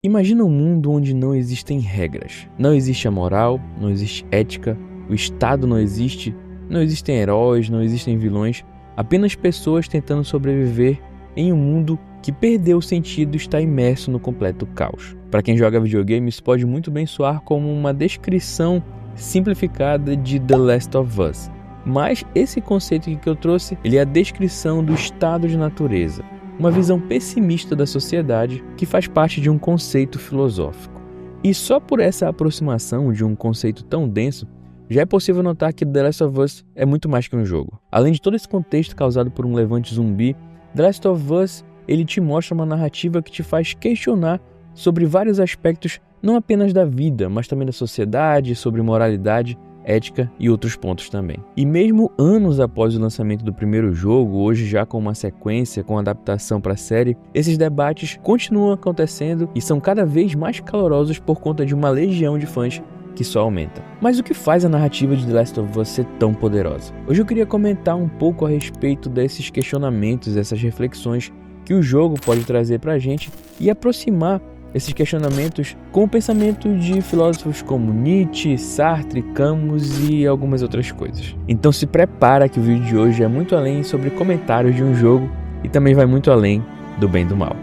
Imagina um mundo onde não existem regras. Não existe a moral, não existe ética, o Estado não existe, não existem heróis, não existem vilões, apenas pessoas tentando sobreviver em um mundo que perdeu o sentido e está imerso no completo caos. Para quem joga videogame, isso pode muito bem soar como uma descrição simplificada de The Last of Us. Mas esse conceito que eu trouxe, ele é a descrição do estado de natureza. Uma visão pessimista da sociedade que faz parte de um conceito filosófico. E só por essa aproximação de um conceito tão denso, já é possível notar que The Last of Us é muito mais que um jogo. Além de todo esse contexto causado por um levante zumbi, The Last of Us ele te mostra uma narrativa que te faz questionar sobre vários aspectos, não apenas da vida, mas também da sociedade, sobre moralidade, ética e outros pontos também. E mesmo anos após o lançamento do primeiro jogo, hoje já com uma sequência, com adaptação para a série, esses debates continuam acontecendo e são cada vez mais calorosos por conta de uma legião de fãs que só aumenta. Mas o que faz a narrativa de The Last of Us ser tão poderosa? Hoje eu queria comentar um pouco a respeito desses questionamentos, essas reflexões que o jogo pode trazer para a gente e aproximar esses questionamentos com o pensamento de filósofos como Nietzsche, Sartre, Camus e algumas outras coisas. Então se prepara que o vídeo de hoje é muito além sobre comentários de um jogo e também vai muito além do bem e do mal.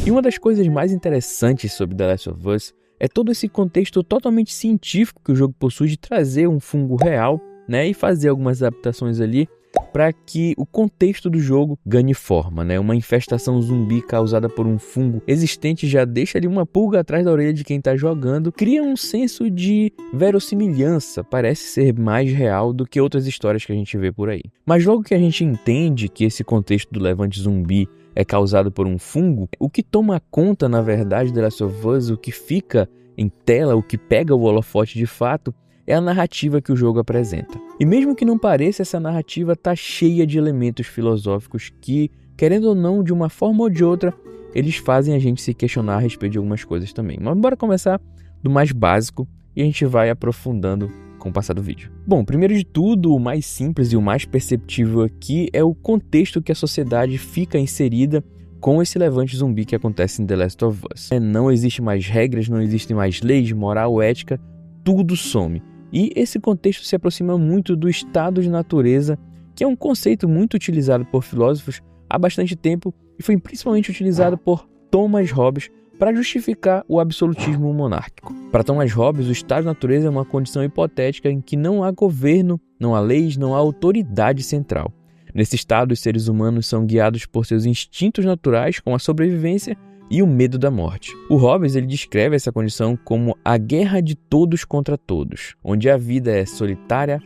E uma das coisas mais interessantes sobre The Last of Us é todo esse contexto totalmente científico que o jogo possui de trazer um fungo real, né, e fazer algumas adaptações ali para que o contexto do jogo ganhe forma, né? Uma infestação zumbi causada por um fungo existente já deixa ali uma pulga atrás da orelha de quem está jogando, cria um senso de verossimilhança, parece ser mais real do que outras histórias que a gente vê por aí. Mas logo que a gente entende que esse contexto do levante zumbi é causado por um fungo, o que toma conta, na verdade, The Last of Us, o que fica em tela, o que pega o holofote de fato, é a narrativa que o jogo apresenta. E mesmo que não pareça, essa narrativa está cheia de elementos filosóficos que, querendo ou não, de uma forma ou de outra, eles fazem a gente se questionar a respeito de algumas coisas também. Mas bora começar do mais básico e a gente vai aprofundando com o passar do vídeo. Bom, primeiro de tudo, o mais simples e o mais perceptível aqui é o contexto que a sociedade fica inserida com esse levante zumbi que acontece em The Last of Us. Não existe mais regras, não existem mais leis, moral, ética, tudo some. E esse contexto se aproxima muito do estado de natureza, que é um conceito muito utilizado por filósofos há bastante tempo e foi principalmente utilizado por Thomas Hobbes para justificar o absolutismo monárquico. Para Thomas Hobbes, o estado de natureza é uma condição hipotética em que não há governo, não há leis, não há autoridade central. Nesse estado, os seres humanos são guiados por seus instintos naturais com a sobrevivência e o medo da morte. O Hobbes ele descreve essa condição como a guerra de todos contra todos, onde a vida é solitária,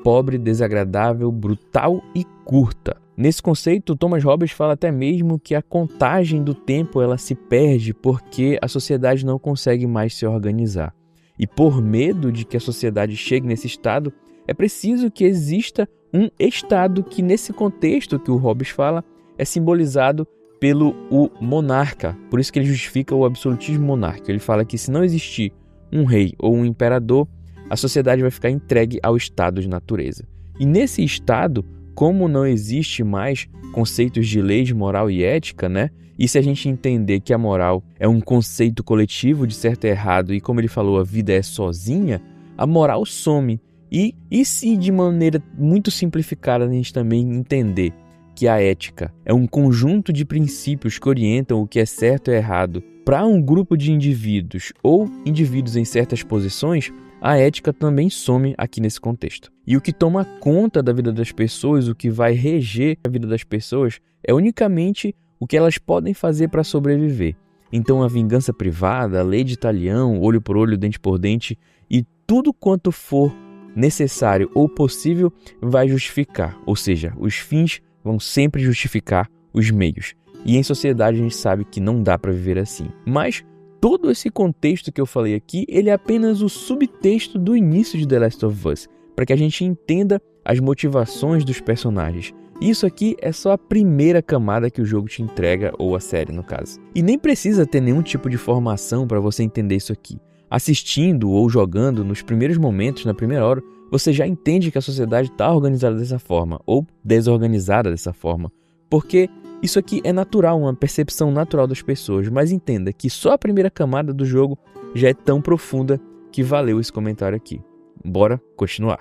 pobre, desagradável, brutal e curta. Nesse conceito, Thomas Hobbes fala até mesmo que a contagem do tempo ela se perde porque a sociedade não consegue mais se organizar. E por medo de que a sociedade chegue nesse estado, é preciso que exista um estado que, nesse contexto que o Hobbes fala, é simbolizado pelo o monarca. Por isso que ele justifica o absolutismo monárquico. Ele fala que se não existir um rei ou um imperador, a sociedade vai ficar entregue ao estado de natureza. E nesse estado, como não existe mais conceitos de leis, moral e ética, né? E se a gente entender que a moral é um conceito coletivo de certo e errado, e como ele falou, a vida é sozinha, a moral some. E se de maneira muito simplificada a gente também entender que a ética é um conjunto de princípios que orientam o que é certo e errado para um grupo de indivíduos ou indivíduos em certas posições, a ética também some aqui nesse contexto. E o que toma conta da vida das pessoas, o que vai reger a vida das pessoas, é unicamente o que elas podem fazer para sobreviver. Então a vingança privada, a lei de talião, olho por olho, dente por dente e tudo quanto for necessário ou possível vai justificar, ou seja, os fins vão sempre justificar os meios. E em sociedade a gente sabe que não dá para viver assim. Mas todo esse contexto que eu falei aqui, ele é apenas o subtexto do início de The Last of Us, para que a gente entenda as motivações dos personagens. Isso aqui é só a primeira camada que o jogo te entrega, ou a série no caso. E nem precisa ter nenhum tipo de formação para você entender isso aqui. Assistindo ou jogando nos primeiros momentos, na primeira hora, você já entende que a sociedade está organizada dessa forma ou desorganizada dessa forma, porque isso aqui é natural, uma percepção natural das pessoas, mas entenda que só a primeira camada do jogo já é tão profunda que valeu esse comentário aqui. Bora continuar.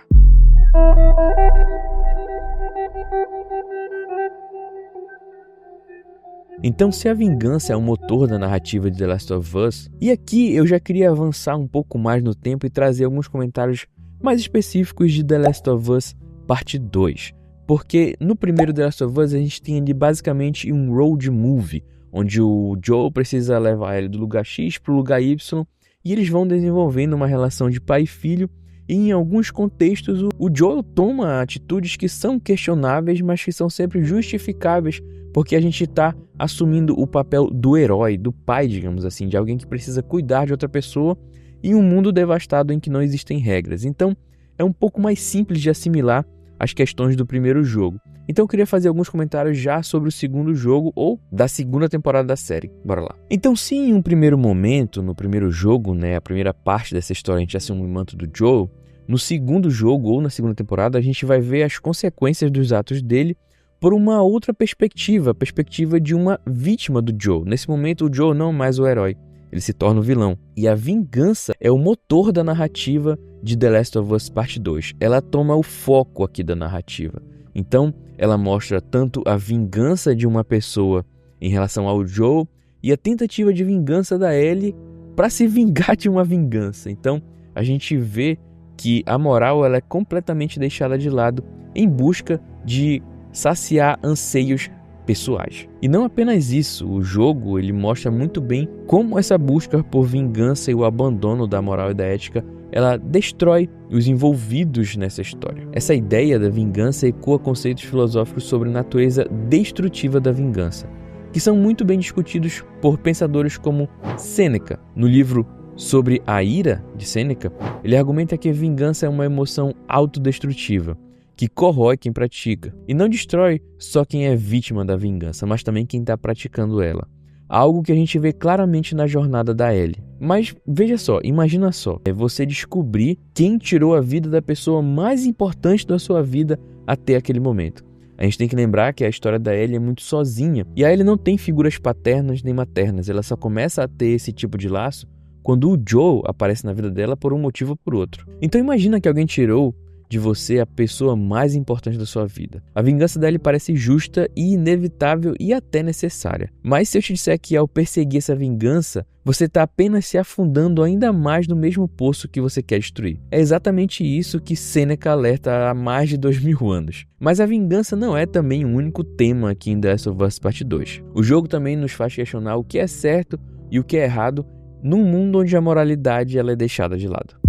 Então, se a vingança é o motor da narrativa de The Last of Us, e aqui eu já queria avançar um pouco mais no tempo e trazer alguns comentários mais específicos de The Last of Us Parte 2. Porque no primeiro The Last of Us a gente tem ali basicamente um road movie, onde o Joel precisa levar ele do lugar X para o lugar Y, e eles vão desenvolvendo uma relação de pai e filho, e em alguns contextos o Joel toma atitudes que são questionáveis, mas que são sempre justificáveis, porque a gente está assumindo o papel do herói, do pai, digamos assim, de alguém que precisa cuidar de outra pessoa em um mundo devastado em que não existem regras. Então é um pouco mais simples de assimilar as questões do primeiro jogo. Então eu queria fazer alguns comentários já sobre o segundo jogo ou da segunda temporada da série. Bora lá. Então, se em um primeiro momento, no primeiro jogo, a primeira parte dessa história a gente assume o manto do Joel, no segundo jogo ou na segunda temporada a gente vai ver as consequências dos atos dele por uma outra perspectiva, a perspectiva de uma vítima do Joel. Nesse momento o Joel não é mais o herói, ele se torna o vilão. E a vingança é o motor da narrativa de The Last of Us Parte 2. Ela toma o foco aqui da narrativa. Então, ela mostra tanto a vingança de uma pessoa em relação ao Joel e a tentativa de vingança da Ellie para se vingar de uma vingança. Então, a gente vê que a moral ela é completamente deixada de lado em busca de saciar anseios pessoais. E não apenas isso, o jogo ele mostra muito bem como essa busca por vingança e o abandono da moral e da ética ela destrói os envolvidos nessa história. Essa ideia da vingança ecoa conceitos filosóficos sobre a natureza destrutiva da vingança, que são muito bem discutidos por pensadores como Sêneca. No livro Sobre a Ira, de Sêneca, ele argumenta que a vingança é uma emoção autodestrutiva, que corrói quem pratica, e não destrói só quem é vítima da vingança, mas também quem está praticando ela. Algo que a gente vê claramente na jornada da Ellie. Mas veja só, imagina só, é você descobrir quem tirou a vida da pessoa mais importante da sua vida até aquele momento. A gente tem que lembrar que a história da Ellie é muito sozinha, e a Ellie não tem figuras paternas nem maternas, ela só começa a ter esse tipo de laço quando o Joel aparece na vida dela por um motivo ou por outro. Então imagina que alguém tirou de você a pessoa mais importante da sua vida. A vingança dela parece justa e inevitável e até necessária. Mas se eu te disser que ao perseguir essa vingança, você está apenas se afundando ainda mais no mesmo poço que você quer destruir. É exatamente isso que Sêneca alerta há mais de 2000 anos. Mas a vingança não é também o único tema aqui em The Last of Us Part 2. O jogo também nos faz questionar o que é certo e o que é errado num mundo onde a moralidade ela é deixada de lado.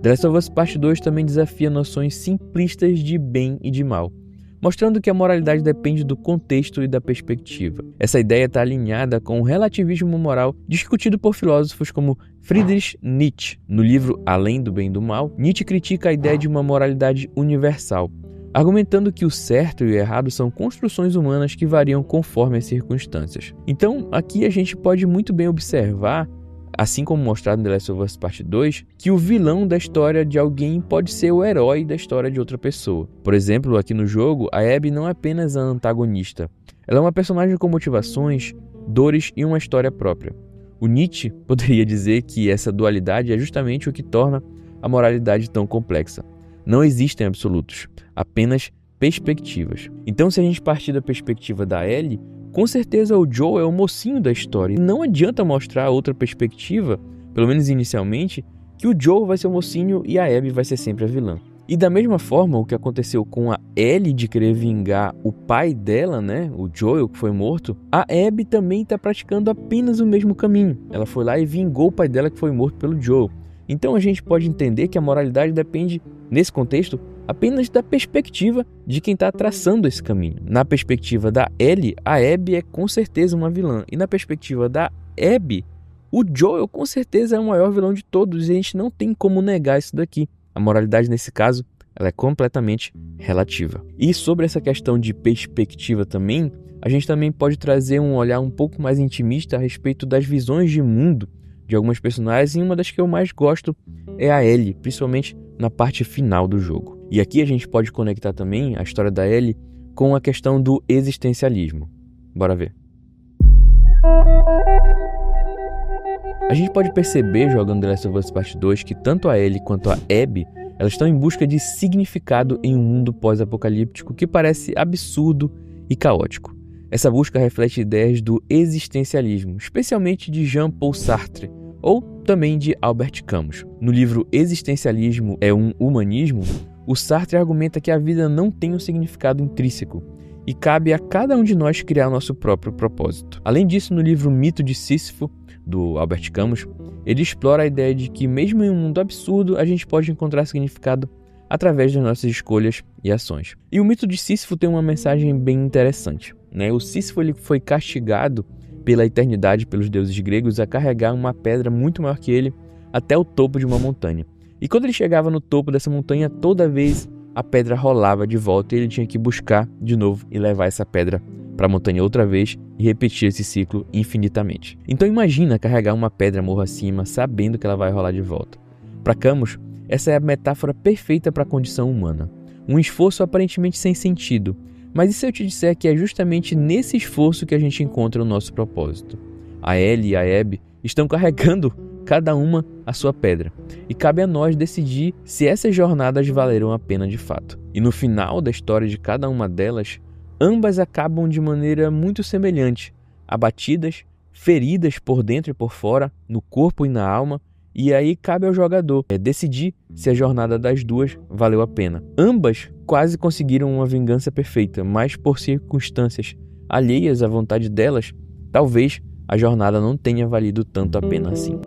The Last of Us Part 2 também desafia noções simplistas de bem e de mal, mostrando que a moralidade depende do contexto e da perspectiva. Essa ideia está alinhada com o relativismo moral discutido por filósofos como Friedrich Nietzsche. No livro Além do Bem e do Mal, Nietzsche critica a ideia de uma moralidade universal, argumentando que o certo e o errado são construções humanas que variam conforme as circunstâncias. Então, aqui a gente pode muito bem observar, assim como mostrado em The Last of Us Part 2, que o vilão da história de alguém pode ser o herói da história de outra pessoa. Por exemplo, aqui no jogo, a Abby não é apenas a antagonista. Ela é uma personagem com motivações, dores e uma história própria. O Nietzsche poderia dizer que essa dualidade é justamente o que torna a moralidade tão complexa. Não existem absolutos, apenas perspectivas. Então, se a gente partir da perspectiva da Ellie, com certeza o Joel é o mocinho da história. E não adianta mostrar outra perspectiva, pelo menos inicialmente, que o Joel vai ser o mocinho e a Abby vai ser sempre a vilã. E da mesma forma, o que aconteceu com a Ellie de querer vingar o pai dela, o Joel, que foi morto, a Abby também está praticando apenas o mesmo caminho. Ela foi lá e vingou o pai dela que foi morto pelo Joel. Então a gente pode entender que a moralidade depende, nesse contexto, apenas da perspectiva de quem está traçando esse caminho. Na perspectiva da Ellie, a Abby é com certeza uma vilã. E na perspectiva da Abby, o Joel com certeza é o maior vilão de todos e a gente não tem como negar isso daqui. A moralidade nesse caso ela é completamente relativa. E sobre essa questão de perspectiva também, a gente também pode trazer um olhar um pouco mais intimista a respeito das visões de mundo de algumas personagens, e uma das que eu mais gosto é a Ellie, principalmente na parte final do jogo. E aqui a gente pode conectar também a história da Ellie com a questão do existencialismo. Bora ver. A gente pode perceber, jogando The Last of Us Part 2, que tanto a Ellie quanto a Abby, elas estão em busca de significado em um mundo pós-apocalíptico que parece absurdo e caótico. Essa busca reflete ideias do existencialismo, especialmente de Jean-Paul Sartre, ou também de Albert Camus. No livro Existencialismo é um Humanismo, o Sartre argumenta que a vida não tem um significado intrínseco e cabe a cada um de nós criar nosso próprio propósito. Além disso, no livro Mito de Sísifo, do Albert Camus, ele explora a ideia de que mesmo em um mundo absurdo, a gente pode encontrar significado através das nossas escolhas e ações. E o Mito de Sísifo tem uma mensagem bem interessante, né? O Sísifo ele foi castigado pela eternidade, pelos deuses gregos, a carregar uma pedra muito maior que ele até o topo de uma montanha. E quando ele chegava no topo dessa montanha, toda vez a pedra rolava de volta e ele tinha que buscar de novo e levar essa pedra para a montanha outra vez e repetir esse ciclo infinitamente. Então imagina carregar uma pedra morro acima sabendo que ela vai rolar de volta. Para Camus, essa é a metáfora perfeita para a condição humana. Um esforço aparentemente sem sentido. Mas e se eu te disser que é justamente nesse esforço que a gente encontra o nosso propósito? A Ellie e a Abby estão carregando cada uma a sua pedra. E cabe a nós decidir se essas jornadas valeram a pena de fato. E no final da história de cada uma delas, ambas acabam de maneira muito semelhante, abatidas, feridas por dentro e por fora, no corpo e na alma, e aí cabe ao jogador decidir se a jornada das duas valeu a pena. Ambas quase conseguiram uma vingança perfeita, mas por circunstâncias alheias à vontade delas, talvez a jornada não tenha valido tanto a pena assim.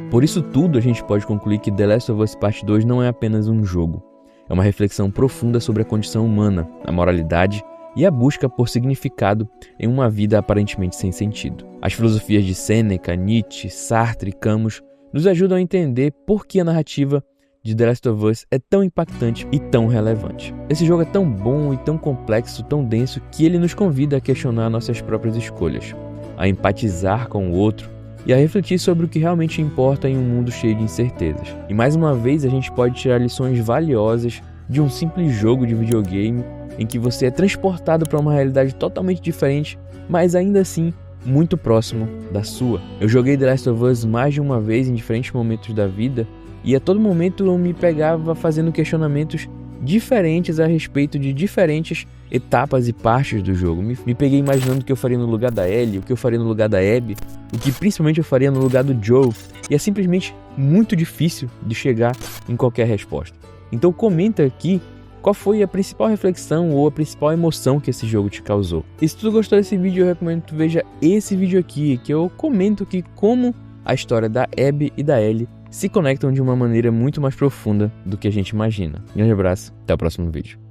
Por isso tudo, a gente pode concluir que The Last of Us Part 2 não é apenas um jogo. É uma reflexão profunda sobre a condição humana, a moralidade e a busca por significado em uma vida aparentemente sem sentido. As filosofias de Sêneca, Nietzsche, Sartre e Camus nos ajudam a entender por que a narrativa de The Last of Us é tão impactante e tão relevante. Esse jogo é tão bom e tão complexo, tão denso, que ele nos convida a questionar nossas próprias escolhas, a empatizar com o outro e a refletir sobre o que realmente importa em um mundo cheio de incertezas. E mais uma vez a gente pode tirar lições valiosas de um simples jogo de videogame em que você é transportado para uma realidade totalmente diferente, mas ainda assim muito próximo da sua. Eu joguei The Last of Us mais de uma vez em diferentes momentos da vida e a todo momento eu me pegava fazendo questionamentos diferentes a respeito de diferentes etapas e partes do jogo. Me peguei imaginando o que eu faria no lugar da Ellie, o que eu faria no lugar da Abby, o que principalmente eu faria no lugar do Joel, e é simplesmente muito difícil de chegar em qualquer resposta. Então comenta aqui qual foi a principal reflexão ou a principal emoção que esse jogo te causou. E se tu gostou desse vídeo, eu recomendo que tu veja esse vídeo aqui, que eu comento aqui como a história da Abby e da Ellie se conectam de uma maneira muito mais profunda do que a gente imagina. Um grande abraço, até o próximo vídeo.